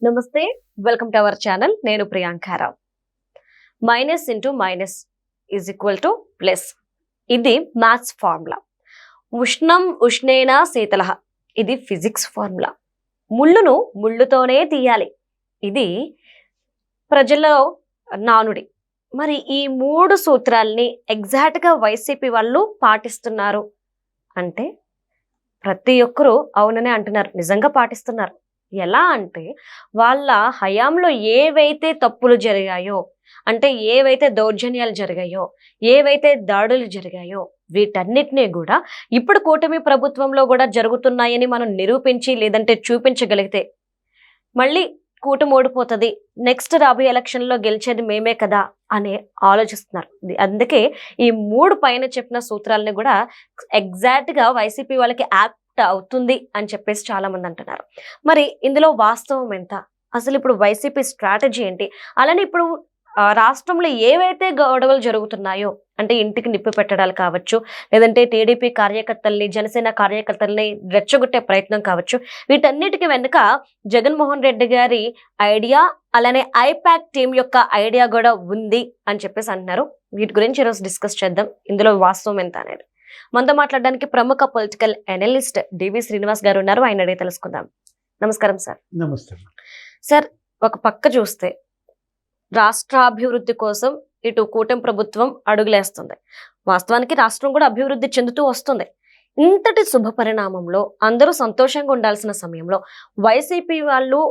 నమస్తే, welcome to our channel. నేను Priyanka Rao. Minus into minus is equal to plus. ఇది maths formula. ఉష్ణం ఉష్ణేన శీతలః, ఇది ఫిజిక్స్ ఫార్ములా. ముళ్ళును ముళ్ళుతోనే తీయాలి, ఇది ప్రజల్లో నానుడి. మరి ఈ మూడు సూత్రాల్ని ఎగ్జాక్ట్గా వైసీపీ వాళ్ళు పాటిస్తున్నారు అంటే ప్రతి ఒక్కరూ అవుననే అంటున్నారు. నిజంగా పాటిస్తున్నారు. ఎలా అంటే వాళ్ళ హయాంలో ఏవైతే తప్పులు జరిగాయో, అంటే ఏవైతే దౌర్జన్యాలు జరిగాయో, ఏవైతే దాడులు జరిగాయో, వీటన్నిటినీ కూడా ఇప్పుడు కూటమి ప్రభుత్వంలో కూడా జరుగుతున్నాయని మనం నిరూపించి లేదంటే చూపించగలిగితే మళ్ళీ కూటమి ఓడిపోతుంది, నెక్స్ట్ రాబోయే ఎలక్షన్లో గెలిచేది మేమే కదా అని ఆలోచిస్తున్నారు. అందుకే ఈ మూడు పైన చెప్పిన సూత్రాలని కూడా ఎగ్జాక్ట్గా వైసీపీ వాళ్ళకి యాప్ట్ అవుతుంది అని చెప్పేసి చాలా మంది అంటున్నారు. మరి ఇందులో వాస్తవం ఎంత? అసలు ఇప్పుడు వైసీపీ స్ట్రాటజీ ఏంటి? అలానే ఇప్పుడు రాష్ట్రంలో ఏవైతే గొడవలు జరుగుతున్నాయో, అంటే ఇంటికి నిప్పు పెట్టడాలు కావచ్చు, లేదంటే టీడీపీ కార్యకర్తల్ని, జనసేన కార్యకర్తల్ని రెచ్చగొట్టే ప్రయత్నం కావచ్చు, వీటన్నిటికీ వెనుక జగన్మోహన్ రెడ్డి గారి ఐడియా, అలానే ఐపాక్ టీం యొక్క ఐడియా కూడా ఉంది అని చెప్పేసి అంటున్నారు. వీటి గురించి ఈరోజు డిస్కస్ చేద్దాం. ఇందులో వాస్తవం ఎంత అనేది. మనతో మాట్లాడడానికి ప్రముఖ పొలిటికల్ అనలిస్ట్ డివి శ్రీనివాస్ గారు ఉన్నారు. ఆయన అడిగి తెలుసుకుందాం. నమస్కారం సార్. నమస్తే సార్. ఒక పక్క చూస్తే రాష్ట్రాభివృద్ధి కోసం ఇటు కూటమి ప్రభుత్వం అడుగులేస్తుంది. వాస్తవానికి రాష్ట్రం కూడా అభివృద్ధి చెందుతూ వస్తుంది. ఇంతటి శుభ పరిణామంలో అందరూ సంతోషంగా ఉండాల్సిన సమయంలో వైసీపీ వాళ్ళు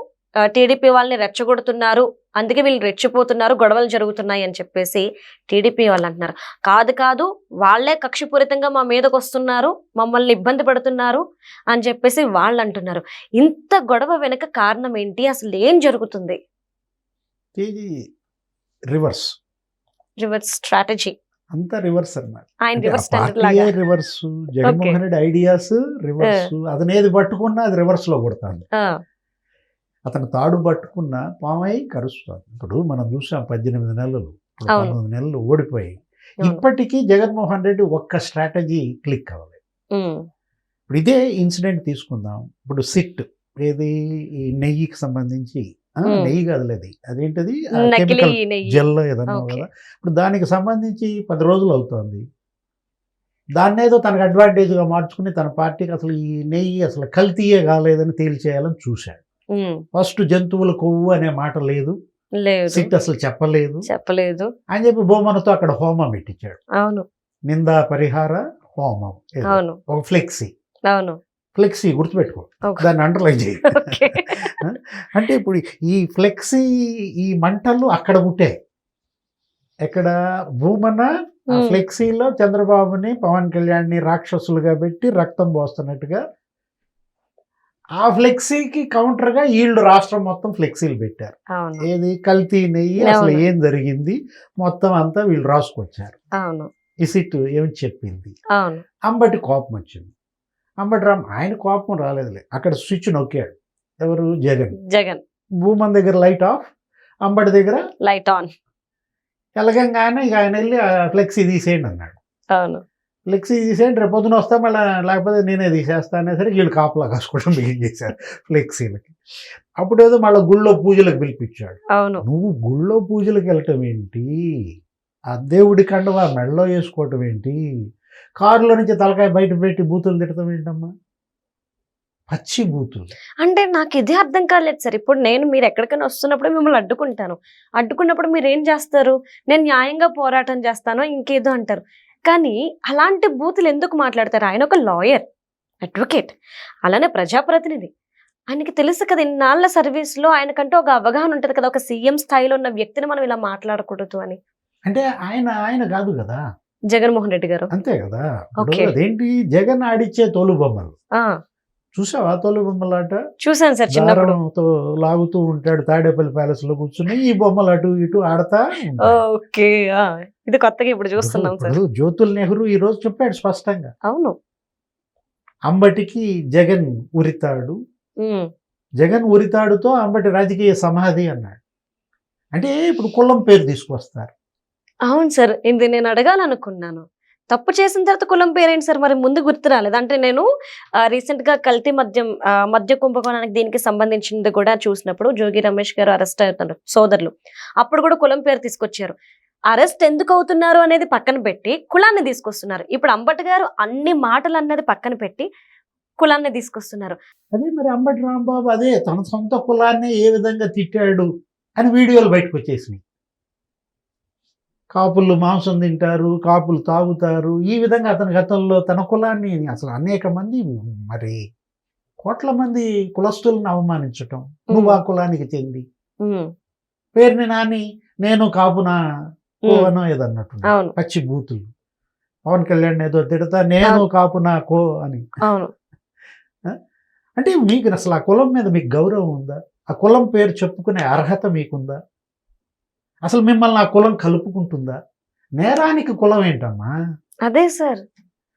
టీడీపీ వాళ్ళని రెచ్చగొడుతున్నారు, అందుకే వీళ్ళు రెచ్చిపోతున్నారు, గొడవలు జరుగుతున్నాయి అని చెప్పేసి టీడీపీ వాళ్ళు అంటున్నారు. కాదు కాదు, వాళ్లే కక్షపూరితంగా మా మీదకి వస్తున్నారు, మమ్మల్ని ఇబ్బంది పడుతున్నారు అని చెప్పేసి వాళ్ళు అంటున్నారు. ఇంత గొడవ వెనుక కారణం ఏంటి? అసలు ఏం జరుగుతుంది? ఇది రివర్స్ స్ట్రాటజీ అంతా రివర్స్ అన్నమాట. ఆయన reverse Jaganmohan Reddy ideas reverse. అతనేది పట్టుకున్నా అది రివర్స్ లో కొడుతుంది. అతను తాడు పట్టుకున్న పామై కరుస్తుంది. ఇప్పుడు మనం చూసాం 18 నెలలు 19 నెలలు ఓడిపోయి ఇప్పటికీ జగన్మోహన్ రెడ్డి ఒక్క స్ట్రాటజీ క్లిక్ అవ్వలేదు. ఇప్పుడు ఇదే ఇన్సిడెంట్ తీసుకుందాం. ఇప్పుడు సిట్ ఏది ఈ నెయ్యికి సంబంధించి, నెయ్యి కదలేదు, అదేంటిది కెమికల్ జెల్ ఏదన్నా కదా. ఇప్పుడు దానికి సంబంధించి 10 రోజులు అవుతుంది. దాన్నేదో తనకు అడ్వాంటేజ్గా మార్చుకుని తన పార్టీకి అసలు ఈ నెయ్యి అసలు కల్తీయే కాలేదని తేల్చేయాలని చూశాడు. ఫస్ట్ జంతువుల కొవ్వు అనే మాట లేదు, సిట్ అసలు చెప్పలేదు అని చెప్పి బొమ్మనతో అక్కడ హోమం పెట్టించాడు. అవును, నిందా పరిహార హోమం, ఒక ఫ్లెక్సీ గుర్తుపెట్టుకో, దాన్ని అండర్లైన్ చేయి. అంటే ఇప్పుడు ఈ ఫ్లెక్సీ ఈ మంటలు అక్కడ పుట్టాయి. ఎక్కడ భూమన ఫ్లెక్సీలో చంద్రబాబుని పవన్ కళ్యాణ్ని రాక్షసులుగా పెట్టి రక్తం పోస్తున్నట్టుగా, ఆ ఫ్లెక్సీకి కౌంటర్ గా వీళ్ళు రాష్ట్రం మొత్తం ఫ్లెక్సీలు పెట్టారు. ఏది కల్తీ నెయ్యి అసలు ఏం జరిగింది మొత్తం అంతా వీళ్ళు రాసుకొచ్చారు. ఈ సిట్ ఏమి చెప్పింది. అంబటి కోపం వచ్చింది. అంబటి రామ్ ఆయన కోపం రాలేదులే, అక్కడ స్విచ్ నొక్కాడు. ఎవరు? జగన్. భూమన్ దగ్గర లైట్ ఆఫ్, అంబటి దగ్గర లైట్ ఆన్. ఎలగంగానే ఇక ఆయన వెళ్ళి ఫ్లెక్సీ తీసేయండి అన్నాడు. ఫ్లెక్సీ తీసేయండి, రేపు పొద్దున వస్తా మళ్ళీ, లేకపోతే నేనే తీసేస్తా అనేసరికి వీళ్ళు కాపలా కాసుకోవడం బిగిన్ చేశారు ఫ్లెక్సీలకి. అప్పుడు ఏదో మళ్ళీ గుళ్ళో పూజలకు పిలిపించాడు. నువ్వు గుళ్ళో పూజలకు వెళ్ళటం ఏంటి? ఆ దేవుడి కండువా మెడలో వేసుకోవటం ఏంటి? కారులో నుంచి తలకాయ బయట పెట్టి బూతులు తిడతాం ఏంటమ్మా? పచ్చి బూతులు. అంటే నాకు ఇదే అర్థం కాలేదు సార్. ఇప్పుడు మీరు ఎక్కడికైనా వస్తున్నప్పుడు మిమ్మల్ని అడ్డుకుంటాను, అడ్డుకున్నప్పుడు మీరు ఏం చేస్తారు? నేను న్యాయంగా పోరాటం చేస్తాను ఇంకేదో అంటారు. కానీ అలాంటి బూతులు ఎందుకు మాట్లాడతారు? ఆయన ఒక లాయర్, అడ్వకేట్, అలానే ప్రజాప్రతినిధి. ఆయనకి తెలుసు కదా, ఇన్నాళ్ళ సర్వీస్లో ఆయనకంటూ ఒక అవగాహన ఉంటుంది కదా, ఒక సీఎం స్థాయిలో ఉన్న వ్యక్తిని మనం ఇలా మాట్లాడకూడదు అని. అంటే ఆయన కాదు కదా జగన్మోహన్ రెడ్డి గారు, అంతే కదా. అదేంటి జగన్ ఆడిచ్చే తోలు బొమ్మలు చూసావా? తోలు బొమ్మలాట చూసాను సార్. చిన్నతో లాగుతూ ఉంటాడు తాడేపల్లి ప్యాలెస్ లో కూర్చుని, ఈ బొమ్మలు అటు ఇటు ఆడతా. ఓకే, ఇది కొత్తగా ఇప్పుడు చూస్తున్నాం సార్. జ్యోతుల్ నెహ్రూ ఈ రోజు చెప్పాడు స్పష్టంగా. అవును, అంబటికి జగన్ ఉరితాడు, జగన్ ఉరితాడుతో అంబటి రాజకీయ సమాధి అన్నాడు. అంటే ఇప్పుడు కులం పేరు తీసుకొస్తారు. అవును సార్, ఇది నేను అడగాలనుకున్నాను. తప్పు చేసిన తర్వాత కులం పేరేంటి సార్ మరి ముందు గుర్తు రాలేదు అంటే నేను రీసెంట్ గా కల్తీ మద్య కుంభకోణానికి దీనికి సంబంధించింది కూడా చూసినప్పుడు జోగి రమేష్ గారు అరెస్ట్ అవుతున్నారు సోదరులు అప్పుడు కూడా కులం పేరు తీసుకొచ్చారు అరెస్ట్ ఎందుకు అవుతున్నారు అనేది పక్కన పెట్టి కులాన్ని తీసుకొస్తున్నారు ఇప్పుడు అంబటి గారు అన్ని మాటలు అన్నది పక్కన పెట్టి కులాన్ని తీసుకొస్తున్నారు అదే మరి అంబటి రాంబాబు అదే తన సొంత కులాన్ని ఏ విధంగా తిట్టాడు అని వీడియోలు బయటకు వచ్చేసినాయి. కాపులు మాంసం తింటారు, కాపులు తాగుతారు, ఈ విధంగా అతని గతంలో తన కులాన్ని అసలు అనేక మంది మరి కోట్ల మంది కులస్తులను అవమానించటం, నువ్వు ఆ కులానికి చెంది పేరుని నాని నేను కాపునా కోనో ఏదన్నట్టు పచ్చి బూతులు. పవన్ కళ్యాణ్ ఏదో తిడతా నేను కాపునా కో అని. అంటే మీకు అసలు ఆ కులం మీద మీకు గౌరవం ఉందా? ఆ కులం పేరు చెప్పుకునే అర్హత మీకుందా? అసలు మిమ్మల్ని ఆ కులం కలుపుకుంటుందా? నేరానికి కులం ఏంటమ్మా? అదే సార్.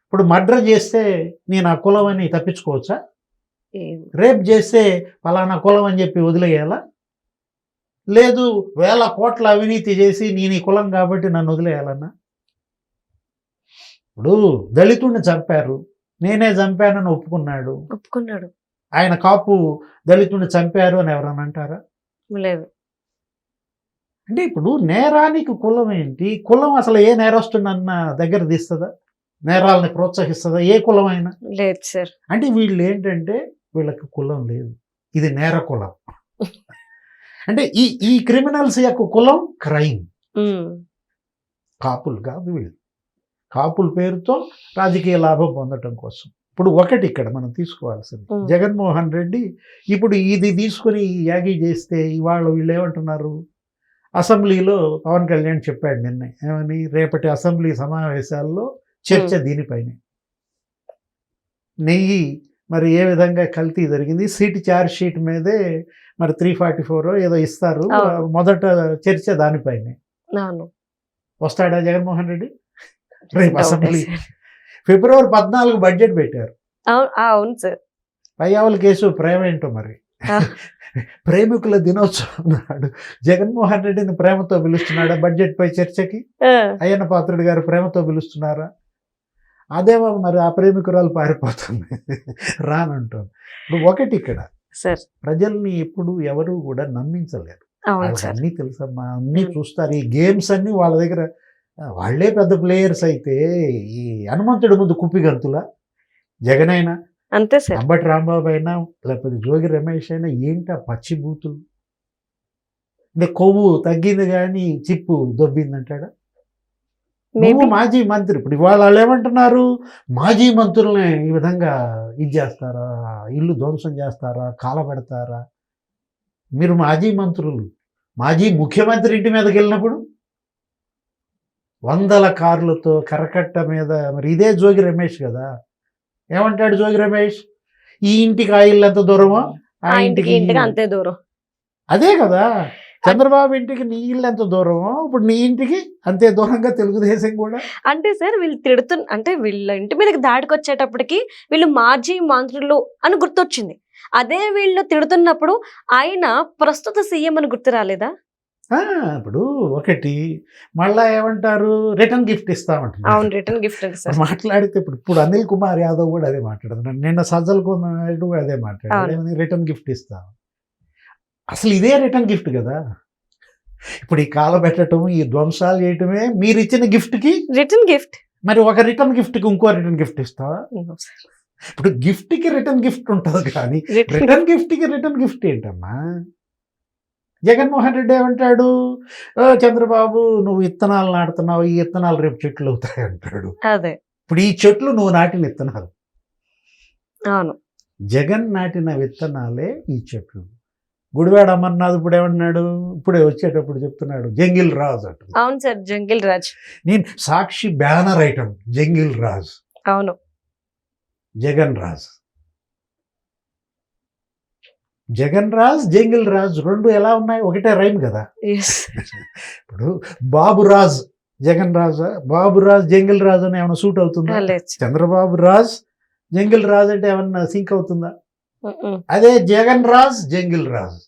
ఇప్పుడు మర్డర్ చేస్తే నేను ఆ కులం అని తప్పించుకోవచ్చా? రేప్ చేస్తే ఫలానా కులం అని చెప్పి వదిలేయాలా? లేదు వేల కోట్ల అవినీతి చేసి నేను ఈ కులం కాబట్టి నన్ను వదిలేయాలన్నా? ఇప్పుడు దళితుడిని చంపారు, నేనే చంపానని ఒప్పుకున్నాడు. ఆయన కాపు దళితుడిని చంపారు అని ఎవరన్నా అంటారా? లేదు. అంటే ఇప్పుడు నేరానికి కులం ఏంటి? కులం అసలు ఏ నేరస్తున్న దగ్గర తీస్తుందా? నేరాలని ప్రోత్సహిస్తుందా ఏ కులం అయినా? లేదు సార్. అంటే వీళ్ళు ఏంటంటే వీళ్ళకి కులం లేదు, ఇది నేర కులం. అంటే ఈ క్రిమినల్స్ యొక్క కులం క్రైమ్. కాపులు కాదు వీళ్ళు, కాపుల పేరుతో రాజకీయ లాభం పొందటం కోసం. ఇప్పుడు ఒకటి ఇక్కడ మనం తీసుకోవాల్సింది, జగన్మోహన్ రెడ్డి ఇప్పుడు ఇది తీసుకుని యాగి చేస్తే ఇవాళ వీళ్ళు ఏమంటున్నారు? అసెంబ్లీలో పవన్ కళ్యాణ్ చెప్పాడు నిన్న ఏమని, రేపటి అసెంబ్లీ సమావేశాల్లో చర్చ దీనిపైనే. నెయ్యి మరి ఏ విధంగా కల్తీ జరిగింది, సీట్ ఛార్జ్ షీట్ మీదే మరి 344 ఏదో ఇస్తారు, మొదట చర్చ దానిపైనే. వస్తాడా జగన్మోహన్ రెడ్డి రేపు అసెంబ్లీ? ఫిబ్రవరి 14 బడ్జెట్ పెట్టారు. అవును సార్. పయ్యావుల కేసు ప్రేమ ఏంటో మరి. ప్రేమికుల దినోత్సవం నాడు జగన్మోహన్ రెడ్డిని ప్రేమతో పిలుస్తున్నాడా బడ్జెట్ పై చర్చకి? అయ్యన్న పాత్రుడు గారు ప్రేమతో పిలుస్తున్నారా? అదేమో మరి ఆ ప్రేమికురాలు పారిపోతుంది, రానంటుంది. ఇప్పుడు ఒకటి ఇక్కడ ప్రజల్ని ఎప్పుడు ఎవరు కూడా నమ్మించలేరు. అన్నీ తెలుసమ్మా, అన్నీ చూస్తారు. ఈ గేమ్స్ అన్ని వాళ్ళ దగ్గర, వాళ్ళే పెద్ద ప్లేయర్స్ అయితే ఈ హనుమంతుడి ముందు కుప్పిగంతులా? జగన్ అయినా అంతే సార్, అంబటి రాంబాబు అయినా లేకపోతే జోగి రమేష్ అయినా ఏంటా పచ్చి బూతులు? అంటే కొవ్వు తగ్గింది కానీ చిప్పు దొబ్బిందంటాడా? నువ్వు మాజీ మంత్రి, ఇప్పుడు ఇవాళ వాళ్ళు ఏమంటున్నారు, మాజీ మంత్రుల్ని ఈ విధంగా ఇది చేస్తారా, ఇల్లు ధ్వంసం చేస్తారా, కాలబెడతారా? మీరు మాజీ మంత్రులు, మాజీ ముఖ్యమంత్రి ఇంటి మీదకి వెళ్ళినప్పుడు 100 కార్లతో కరకట్ట మీద, మరి ఇదే జోగి రమేష్ కదా, ఏమంటాడు జోగి రమేష్? ఈ ఇంటికి ఆ ఇల్లు ఎంత దూరమో ఆ ఇంటికి అంతే దూరం. అదే కదా, చంద్రబాబు ఇంటికి నీ ఇల్లు ఎంత దూరమో ఇప్పుడు నీ ఇంటికి అంతే దూరంగా తెలుగుదేశం కూడా. అంటే సార్ వీళ్ళు అంటే వీళ్ళ ఇంటి మీదకి దాడికి వచ్చేటప్పటికి వీళ్ళు మాజీ మంత్రులు అని గుర్తొచ్చింది. అదే వీళ్ళు తిడుతున్నప్పుడు ఆయన ప్రస్తుత సీఎం అని గుర్తు రాలేదా? ఇప్పుడు ఒకటి మళ్ళా ఏమంటారు, రిటర్న్ గిఫ్ట్ ఇస్తామంటారు. అవును, రిటర్న్ గిఫ్ట్ మాట్లాడితే ఇప్పుడు అనిల్ కుమార్ యాదవ్ కూడా అదే మాట్లాడుతున్నాడు, నిన్న సజ్జల కుమార్ కూడా అదే మాట్లాడారు, రిటర్న్ గిఫ్ట్ ఇస్తాం. అసలు ఇదే రిటర్న్ గిఫ్ట్ కదా. ఇప్పుడు ఈ కాలబెట్టడం, ఈ ధ్వంసాలు చేయటమే మీరు ఇచ్చిన గిఫ్ట్కి రిటర్న్ గిఫ్ట్. మరి ఒక రిటర్న్ గిఫ్ట్కి ఇంకో రిటర్న్ గిఫ్ట్ ఇస్తావా? ఇప్పుడు గిఫ్ట్కి రిటర్న్ గిఫ్ట్ ఉంటుంది కానీ రిటర్న్ గిఫ్ట్కి రిటర్న్ గిఫ్ట్ ఏంటమ్మా? జగన్మోహన్ రెడ్డి ఏమంటాడు, చంద్రబాబు నువ్వు విత్తనాలు నాటుతున్నావు, ఈ విత్తనాలు రేపు చెట్లు అవుతాయి అంటాడు. అదే ఇప్పుడు ఈ చెట్లు నువ్వు నాటిన విత్తనాలు. అవును, జగన్ నాటిన విత్తనాలే ఈ చెట్లు. గుడివాడ అమర్నాథ్ ఇప్పుడు ఏమన్నాడు, ఇప్పుడే వచ్చేటప్పుడు చెప్తున్నాడు జంగిల్ రాజ్ అంట. అవును సార్, జంగిల్ రాజ్. నేను సాక్షి బ్యానర్ ఐటమ్ జంగిల్ రాజ్. అవును, జగన్ రాజ్. జగన్ రాజ్ జంగిల్ రాజ్ రెండు ఎలా ఉన్నాయి? ఒకటే రైమ్ కదా. ఇప్పుడు బాబు రాజ్ జగన్ రాజ్, బాబు రాజ్ జంగిల్ రాజ్ అని ఏమైనా సూట్ అవుతుందా? చంద్రబాబు రాజ్ జంగిల్ రాజ్ అంటే ఏమన్నా సింక్ అవుతుందా? అదే జగన్ రాజ్ జంగిల్ రాజ్.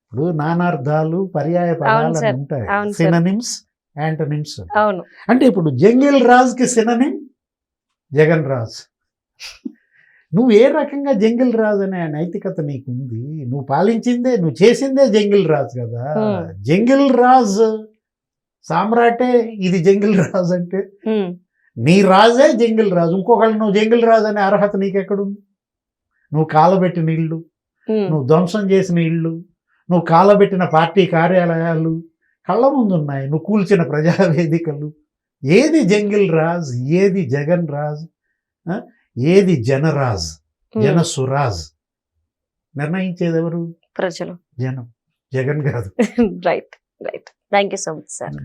ఇప్పుడు నానార్థాలు పర్యాయ పదాలు ఉంటాయి, సినోనిమ్స్ యాంటనిమ్స్. అవును. అంటే ఇప్పుడు జంగిల్ రాజ్కి సిననిమ్ జగన్ రాజ్. నువ్వు ఏ రకంగా జంగిల్ రాజ్ అనే నైతికత నీకుంది? నువ్వు పాలించిందే, నువ్వు చేసిందే జంగిల్ రాజ్ కదా. జంగిల్ రాజ్ సామ్రాటే ఇది జంగిల్ రాజ్ అంటే నీ రాజే జంగిల్ రాజు. ఇంకొకళ్ళు నువ్వు జంగిల్ రాజు అనే అర్హత నీకెక్కడుంది? నువ్వు కాలబెట్టిన ఇళ్ళు, నువ్వు ధ్వంసం చేసిన ఇళ్ళు, నువ్వు కాలబెట్టిన పార్టీ కార్యాలయాలు కళ్ళ ముందు ఉన్నాయి, నువ్వు కూల్చిన ప్రజావేదికలు. ఏది జంగిల్ రాజ్, ఏది జగన్ రాజ్, ఏది జనరాజ్, జనసురాజ్? నిర్ణయించేది ఎవరు? ప్రజలు, జనం, జగన్ కాదు. Right right. Thank you so much sir.